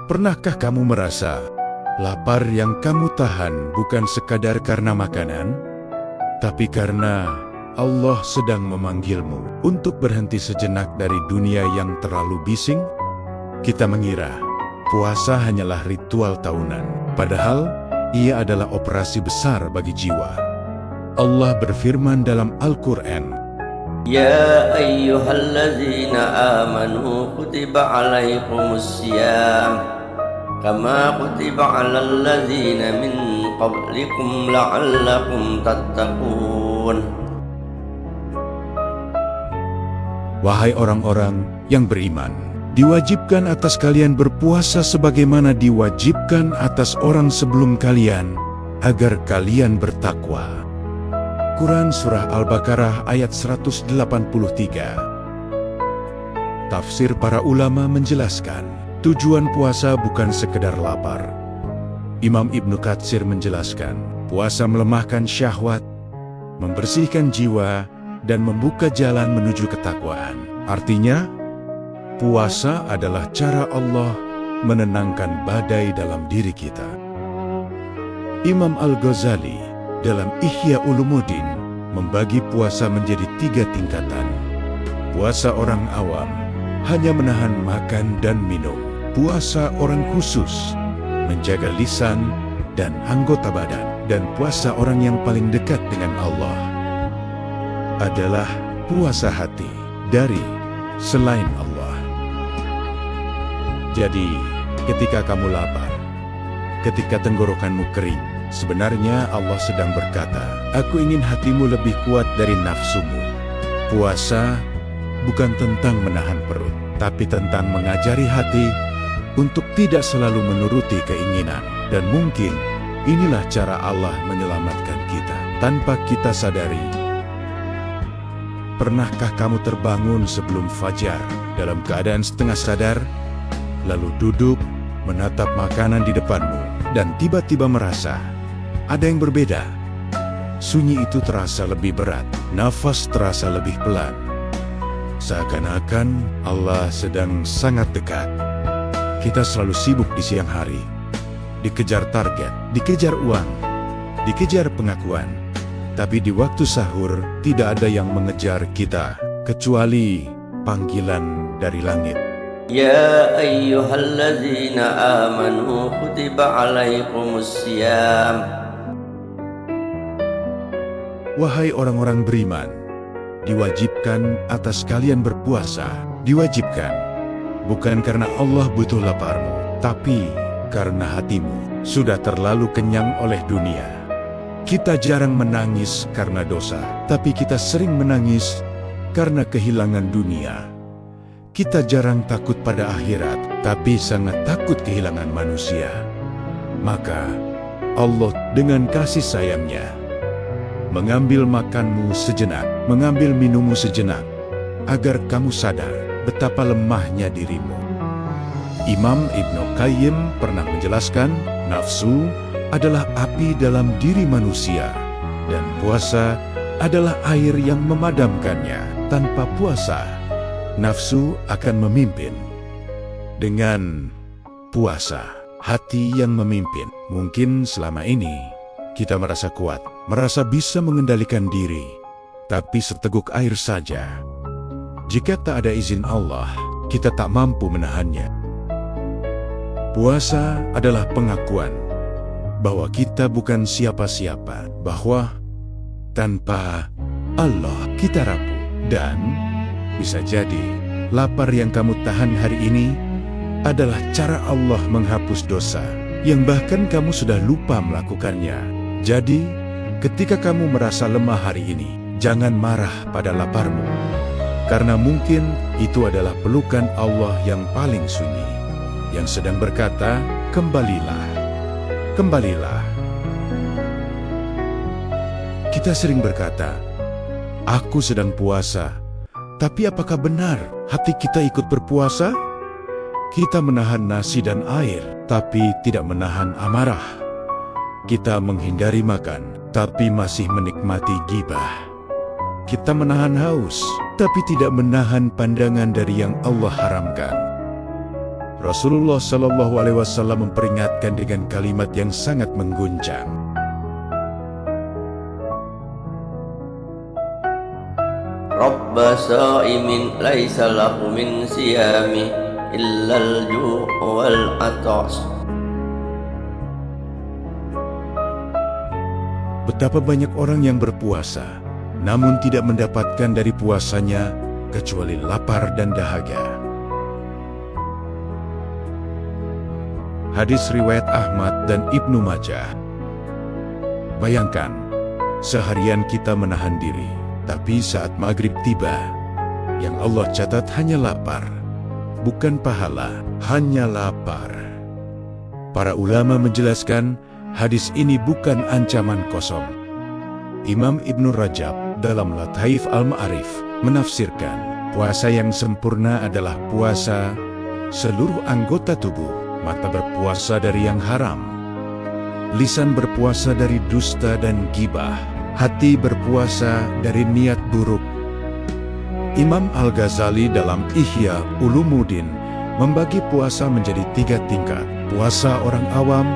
Pernahkah kamu merasa lapar yang kamu tahan bukan sekadar karena makanan, tapi karena Allah sedang memanggilmu untuk berhenti sejenak dari dunia yang terlalu bising? Kita mengira puasa hanyalah ritual tahunan, padahal ia adalah operasi besar bagi jiwa. Allah berfirman dalam Al-Quran, Ya ayyuhalladzina amanu kutiba alaikumusiyam kama kutiba alal ladzina min qablikum la'allakum tattaqun. Wahai orang-orang yang beriman, diwajibkan atas kalian berpuasa sebagaimana diwajibkan atas orang sebelum kalian, agar kalian bertakwa. Quran Surah Al-Baqarah ayat 183. Tafsir para ulama menjelaskan, tujuan puasa bukan sekedar lapar. Imam Ibnu Katsir menjelaskan, puasa melemahkan syahwat, membersihkan jiwa, dan membuka jalan menuju ketakwaan. Artinya, puasa adalah cara Allah menenangkan badai dalam diri kita. Imam Al-Ghazali dalam Ihya Ulumuddin membagi puasa menjadi 3 tingkatan. Puasa orang awam hanya menahan makan dan minum. Puasa orang khusus menjaga lisan dan anggota badan. Dan puasa orang yang paling dekat dengan Allah adalah puasa hati dari selain Allah. Jadi, ketika kamu lapar, ketika tenggorokanmu kering, sebenarnya Allah sedang berkata, Aku ingin hatimu lebih kuat dari nafsumu. Puasa bukan tentang menahan perut, tapi tentang mengajari hati untuk tidak selalu menuruti keinginan. Dan mungkin inilah cara Allah menyelamatkan kita tanpa kita sadari. Pernahkah kamu terbangun sebelum fajar dalam keadaan setengah sadar, lalu duduk menatap makanan di depanmu, dan tiba-tiba merasa ada yang berbeda? Sunyi itu terasa lebih berat, nafas terasa lebih pelan. Seakan-akan Allah sedang sangat dekat. Kita selalu sibuk di siang hari, dikejar target, dikejar uang, dikejar pengakuan. Tapi di waktu sahur tidak ada yang mengejar kita, kecuali panggilan dari langit. Ya ayyuhalladzina amanu kutiba alaikumusiyam. Wahai orang-orang beriman, diwajibkan atas kalian berpuasa. Diwajibkan, bukan karena Allah butuh laparmu, tapi karena hatimu sudah terlalu kenyang oleh dunia. Kita jarang menangis karena dosa, tapi kita sering menangis karena kehilangan dunia. Kita jarang takut pada akhirat, tapi sangat takut kehilangan manusia. Maka, Allah dengan kasih sayangnya mengambil makanmu sejenak, mengambil minummu sejenak, agar kamu sadar betapa lemahnya dirimu. Imam Ibnu Qayyim pernah menjelaskan, nafsu adalah api dalam diri manusia, dan puasa adalah air yang memadamkannya. Tanpa puasa, nafsu akan memimpin. Dengan puasa, hati yang memimpin. Mungkin selama ini kita merasa kuat, merasa bisa mengendalikan diri, tapi seteguk air saja. Jika tak ada izin Allah, kita tak mampu menahannya. Puasa adalah pengakuan bahwa kita bukan siapa-siapa, bahwa tanpa Allah kita rapuh. Dan bisa jadi lapar yang kamu tahan hari ini adalah cara Allah menghapus dosa yang bahkan kamu sudah lupa melakukannya. Jadi, ketika kamu merasa lemah hari ini, jangan marah pada laparmu, karena mungkin itu adalah pelukan Allah yang paling sunyi, yang sedang berkata, kembalilah. Kembalilah. Kita sering berkata, aku sedang puasa. Tapi apakah benar hati kita ikut berpuasa? Kita menahan nasi dan air, tapi tidak menahan amarah. Kita menghindari makan, tapi masih menikmati ghibah. Kita menahan haus, tapi tidak menahan pandangan dari yang Allah haramkan. Rasulullah Shallallahu Alaihi Wasallam memperingatkan dengan kalimat yang sangat mengguncang. Rabba sa'imin laisa lahu min siyami illal ju' wal atas. Betapa banyak orang yang berpuasa, namun tidak mendapatkan dari puasanya kecuali lapar dan dahaga. Hadis riwayat Ahmad dan Ibnu Majah. Bayangkan, seharian kita menahan diri, tapi saat maghrib tiba, yang Allah catat hanya lapar, bukan pahala, hanya lapar. Para ulama menjelaskan, hadis ini bukan ancaman kosong. Imam Ibnu Rajab dalam Lataif Al-Ma'arif menafsirkan, puasa yang sempurna adalah puasa seluruh anggota tubuh. Mata berpuasa dari yang haram, lisan berpuasa dari dusta dan ghibah, hati berpuasa dari niat buruk. Imam Al-Ghazali dalam Ihya Ulumuddin membagi puasa menjadi 3 tingkat. Puasa orang awam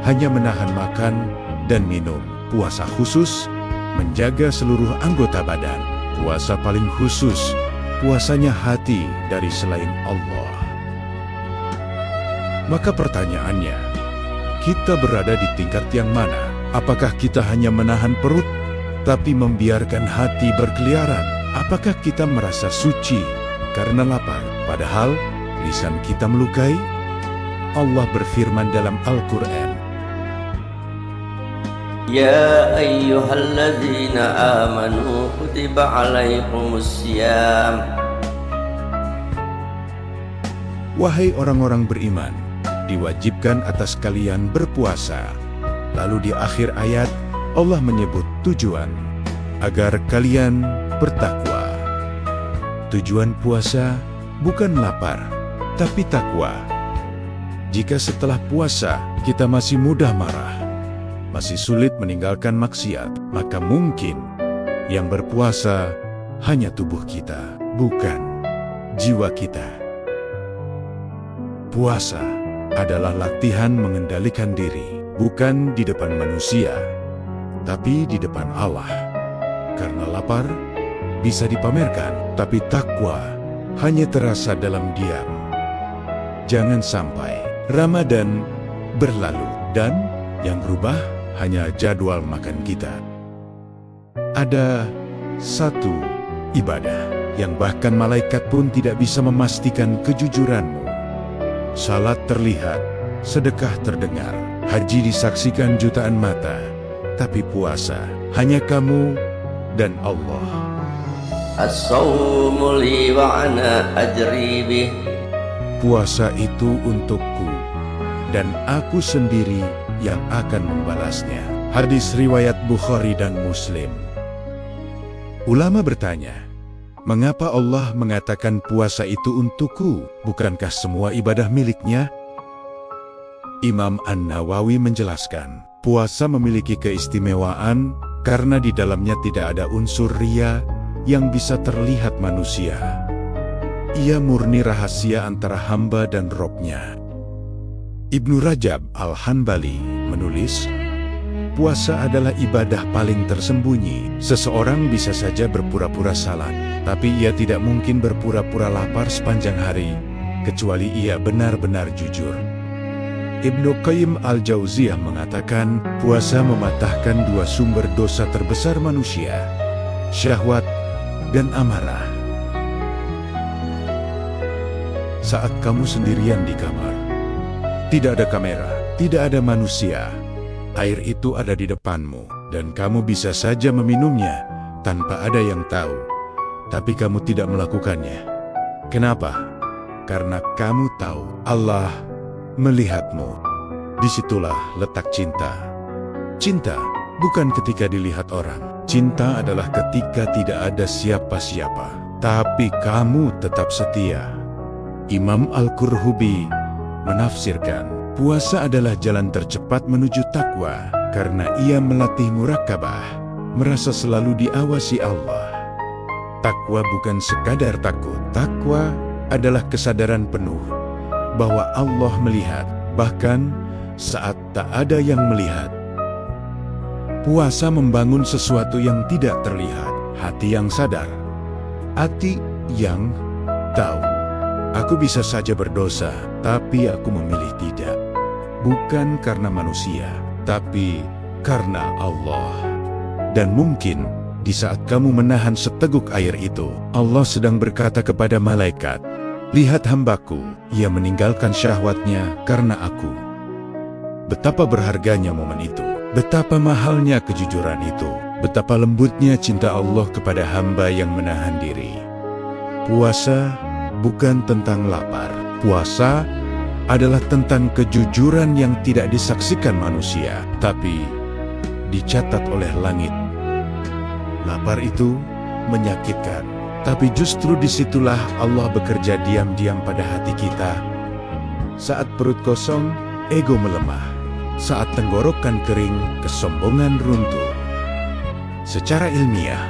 hanya menahan makan dan minum. Puasa khusus menjaga seluruh anggota badan. Puasa paling khusus, puasanya hati dari selain Allah. Maka pertanyaannya, kita berada di tingkat yang mana? Apakah kita hanya menahan perut, tapi membiarkan hati berkeliaran? Apakah kita merasa suci karena lapar, padahal lisan kita melukai? Allah berfirman dalam Al-Quran, Ya ayyuhalladzina amanu kutiba alaikumusiyam. Wahai orang-orang beriman, diwajibkan atas kalian berpuasa. Lalu di akhir ayat, Allah menyebut tujuan, agar kalian bertakwa. Tujuan puasa bukan lapar, tapi takwa. Jika setelah puasa kita masih mudah marah, masih sulit meninggalkan maksiat, maka mungkin yang berpuasa hanya tubuh kita, bukan jiwa kita. Puasa adalah latihan mengendalikan diri, bukan di depan manusia, tapi di depan Allah. Karena lapar bisa dipamerkan, tapi takwa hanya terasa dalam diam. Jangan sampai Ramadan berlalu dan yang berubah hanya jadwal makan kita. Ada satu ibadah yang bahkan malaikat pun tidak bisa memastikan kejujuranmu. Salat terlihat, sedekah terdengar, haji disaksikan jutaan mata, tapi puasa hanya kamu dan Allah. As-sawmu li wa ana ajri bih. Puasa itu untukku, dan aku sendiri yang akan membalasnya. Hadis riwayat Bukhari dan Muslim. Ulama bertanya, mengapa Allah mengatakan puasa itu untukku? Bukankah semua ibadah miliknya? Imam An-Nawawi menjelaskan, puasa memiliki keistimewaan karena di dalamnya tidak ada unsur riya yang bisa terlihat manusia. Ia murni rahasia antara hamba dan Robnya. Ibnu Rajab Al-Hanbali menulis, puasa adalah ibadah paling tersembunyi. Seseorang bisa saja berpura-pura salat, tapi ia tidak mungkin berpura-pura lapar sepanjang hari, kecuali ia benar-benar jujur. Ibnu Qayyim Al-Jauziyah mengatakan, puasa mematahkan 2 sumber dosa terbesar manusia, syahwat dan amarah. Saat kamu sendirian di kamar, tidak ada kamera, tidak ada manusia, air itu ada di depanmu, dan kamu bisa saja meminumnya tanpa ada yang tahu, tapi kamu tidak melakukannya. Kenapa? Karena kamu tahu Allah melihatmu. Disitulah letak cinta. Cinta bukan ketika dilihat orang. Cinta adalah ketika tidak ada siapa-siapa, tapi kamu tetap setia. Imam Al-Qurtubi menafsirkan, puasa adalah jalan tercepat menuju takwa, karena ia melatih murakabah, merasa selalu diawasi Allah. Takwa bukan sekadar takut. Takwa adalah kesadaran penuh bahwa Allah melihat, bahkan saat tak ada yang melihat. Puasa membangun sesuatu yang tidak terlihat, hati yang sadar, hati yang tahu. Aku bisa saja berdosa, tapi aku memilih tidak. Bukan karena manusia, tapi karena Allah. Dan mungkin di saat kamu menahan seteguk air itu, Allah sedang berkata kepada malaikat, "Lihat hambaku, ia meninggalkan syahwatnya karena aku." Betapa berharganya momen itu. Betapa mahalnya kejujuran itu, betapa lembutnya cinta Allah kepada hamba yang menahan diri. Puasa bukan tentang lapar. Puasa adalah tentang kejujuran yang tidak disaksikan manusia, tapi dicatat oleh langit. Lapar itu menyakitkan, tapi justru disitulah Allah bekerja diam-diam pada hati kita. Saat perut kosong, ego melemah. Saat tenggorokan kering, kesombongan runtuh. Secara ilmiah,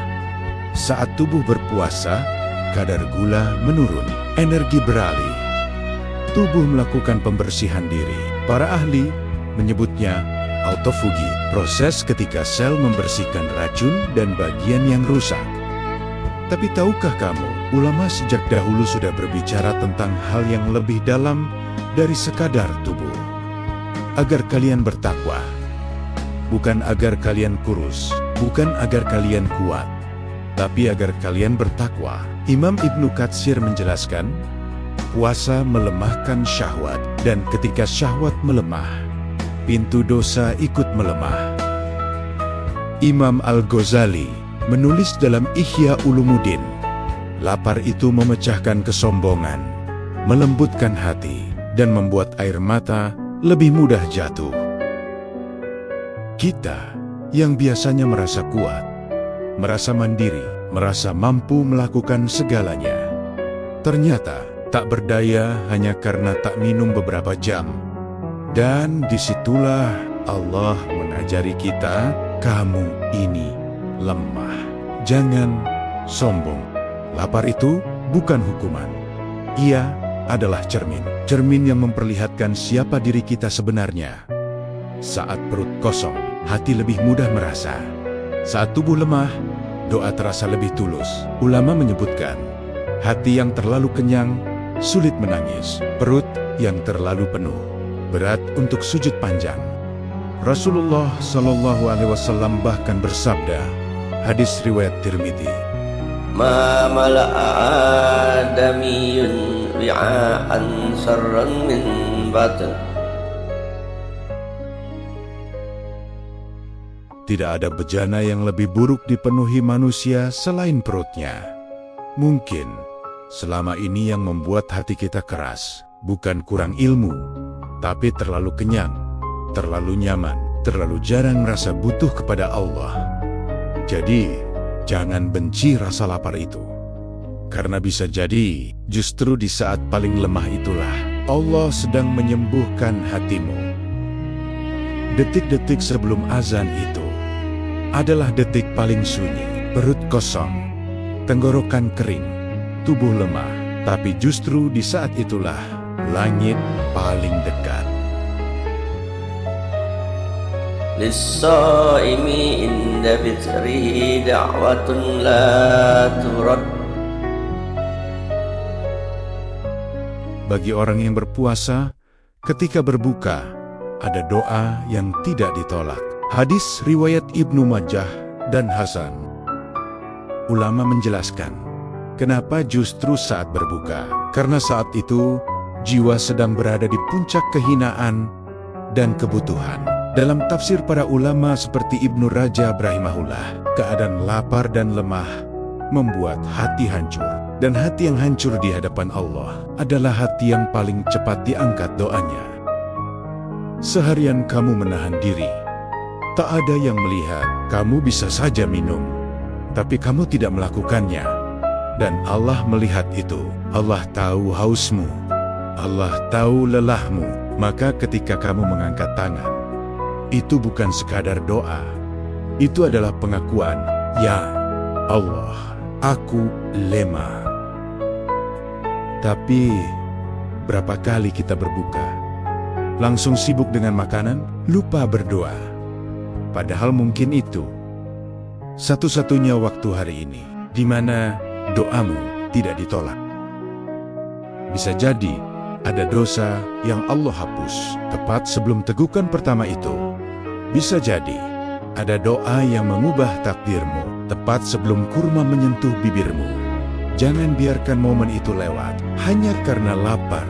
saat tubuh berpuasa, kadar gula menurun, energi beralih. Tubuh melakukan pembersihan diri. Para ahli menyebutnya autofugi, proses ketika sel membersihkan racun dan bagian yang rusak. Tapi tahukah kamu, ulama sejak dahulu sudah berbicara tentang hal yang lebih dalam dari sekadar tubuh. Agar kalian bertakwa, bukan agar kalian kurus, bukan agar kalian kuat, tapi agar kalian bertakwa. Imam Ibnu Katsir menjelaskan, puasa melemahkan syahwat, dan ketika syahwat melemah, pintu dosa ikut melemah. Imam Al-Ghazali menulis dalam Ihya Ulumuddin, lapar itu memecahkan kesombongan, melembutkan hati, dan membuat air mata lebih mudah jatuh. Kita yang biasanya merasa kuat, merasa mandiri, merasa mampu melakukan segalanya, ternyata tak berdaya hanya karena tak minum beberapa jam. Dan disitulah Allah mengajari kita, kamu ini lemah. Jangan sombong. Lapar itu bukan hukuman. Ia adalah cermin. Cermin yang memperlihatkan siapa diri kita sebenarnya. Saat perut kosong, hati lebih mudah merasa. Saat tubuh lemah, doa terasa lebih tulus. Ulama menyebutkan, hati yang terlalu kenyang sulit menangis. Perut yang terlalu penuh berat untuk sujud panjang. Rasulullah SAW bahkan bersabda, hadis riwayat Tirmidzi, Ma mala'a adamiyun wi'a'an sarran min batn. Tidak ada bejana yang lebih buruk dipenuhi manusia selain perutnya. Mungkin selama ini yang membuat hati kita keras bukan kurang ilmu, tapi terlalu kenyang, terlalu nyaman, terlalu jarang merasa butuh kepada Allah. Jadi, jangan benci rasa lapar itu. Karena bisa jadi, justru di saat paling lemah itulah Allah sedang menyembuhkan hatimu. Detik-detik sebelum azan itu adalah detik paling sunyi. Perut kosong, tenggorokan kering, tubuh lemah. Tapi justru di saat itulah langit paling dekat. Lis-shaimi inda fitrihi da'watun la turad. Bagi orang yang berpuasa, ketika berbuka, ada doa yang tidak ditolak. Hadis riwayat Ibnu Majah dan Hasan. Ulama menjelaskan, kenapa justru saat berbuka? Karena saat itu, jiwa sedang berada di puncak kehinaan dan kebutuhan. Dalam tafsir para ulama seperti Ibnu Rajab rahimahullah, keadaan lapar dan lemah membuat hati hancur. Dan hati yang hancur di hadapan Allah adalah hati yang paling cepat diangkat doanya. Seharian kamu menahan diri. Tak ada yang melihat, kamu bisa saja minum, tapi kamu tidak melakukannya. Dan Allah melihat itu. Allah tahu hausmu. Allah tahu lelahmu. Maka ketika kamu mengangkat tangan, itu bukan sekadar doa. Itu adalah pengakuan, ya Allah, aku lemah. Tapi berapa kali kita berbuka? Langsung sibuk dengan makanan, lupa berdoa. Padahal mungkin itu satu-satunya waktu hari ini di mana doamu tidak ditolak. Bisa jadi ada dosa yang Allah hapus tepat sebelum tegukan pertama itu. Bisa jadi ada doa yang mengubah takdirmu tepat sebelum kurma menyentuh bibirmu. Jangan biarkan momen itu lewat hanya karena lapar.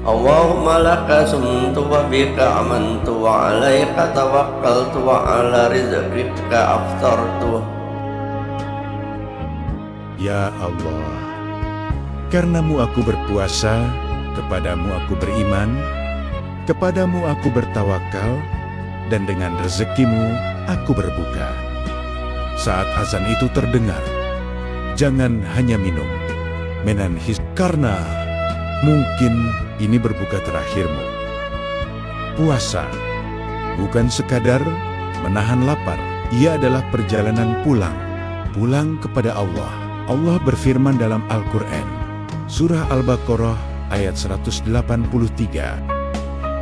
Allahumma laka sumtu wa bika amantu wa alaika tawakkaltu wa ala rizqika aftartu. Ya Allah, karenamu aku berpuasa, kepadamu aku beriman, kepadamu aku bertawakal, dan dengan rezekimu aku berbuka. Saat azan itu terdengar, jangan hanya minum, menanhis, karena mungkin ini berbuka terakhirmu. Puasa bukan sekadar menahan lapar, ia adalah perjalanan pulang kepada Allah. Allah berfirman dalam Al-Quran, Surah Al-Baqarah ayat 183.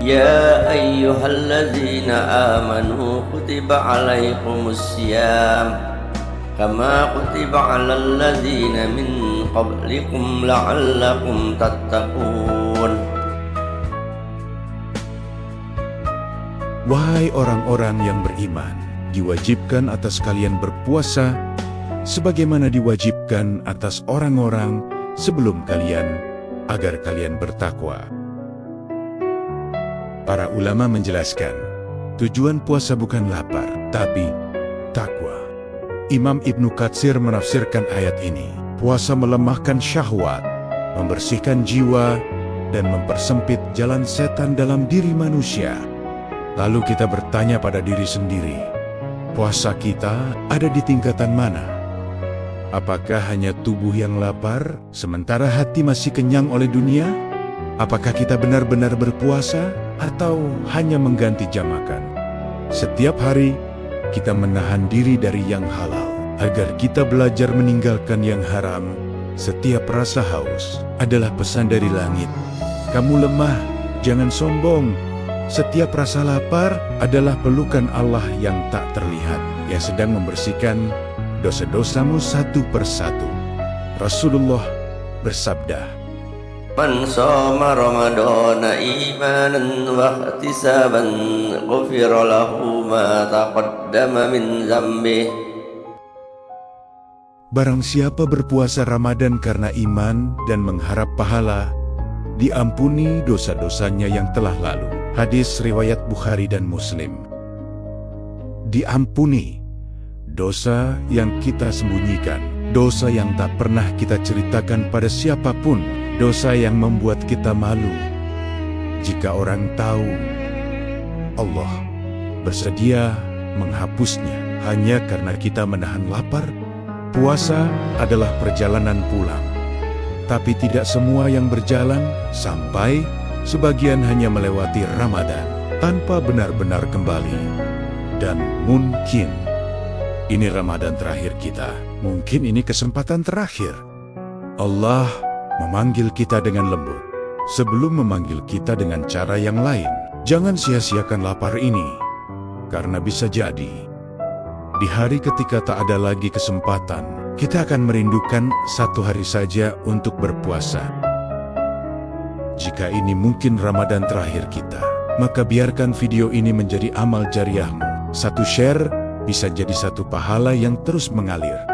Ya ayyuhalladzina amanu kutiba alaikumus siyam kama kutiba alal ladzina min qablikum la'allakum tattaqun. Wahai orang-orang yang beriman, diwajibkan atas kalian berpuasa sebagaimana diwajibkan atas orang-orang sebelum kalian, agar kalian bertakwa. Para ulama menjelaskan, tujuan puasa bukan lapar, tapi takwa. Imam Ibnu Katsir menafsirkan ayat ini, puasa melemahkan syahwat, membersihkan jiwa, dan mempersempit jalan setan dalam diri manusia. Lalu kita bertanya pada diri sendiri, puasa kita ada di tingkatan mana? Apakah hanya tubuh yang lapar, sementara hati masih kenyang oleh dunia? Apakah kita benar-benar berpuasa, atau hanya mengganti jam makan? Setiap hari, kita menahan diri dari yang halal, agar kita belajar meninggalkan yang haram. Setiap rasa haus adalah pesan dari langit. Kamu lemah, jangan sombong. Setiap rasa lapar adalah pelukan Allah yang tak terlihat, yang sedang membersihkan dosa-dosamu satu persatu. Rasulullah bersabda, Man shoma ramadana imanan wa ihtisaban ghufira lahu ma taqaddama min dzambihi. barang siapa berpuasa Ramadan karena iman dan mengharap pahala, diampuni dosa-dosanya yang telah lalu. Hadis riwayat Bukhari dan Muslim. Diampuni dosa yang kita sembunyikan, dosa yang tak pernah kita ceritakan pada siapapun, dosa yang membuat kita malu. Jika orang tahu, Allah bersedia menghapusnya hanya karena kita menahan lapar. Puasa adalah perjalanan pulang, tapi tidak semua yang berjalan sampai sebagian hanya melewati Ramadan tanpa benar-benar kembali. Dan mungkin ini Ramadan terakhir kita. Mungkin ini kesempatan terakhir. Allah memanggil kita dengan lembut sebelum memanggil kita dengan cara yang lain. Jangan sia-siakan lapar ini, karena bisa jadi di hari ketika tak ada lagi kesempatan, kita akan merindukan satu hari saja untuk berpuasa. Jika ini mungkin Ramadan terakhir kita, maka biarkan video ini menjadi amal jariahmu. Satu share bisa jadi satu pahala yang terus mengalir.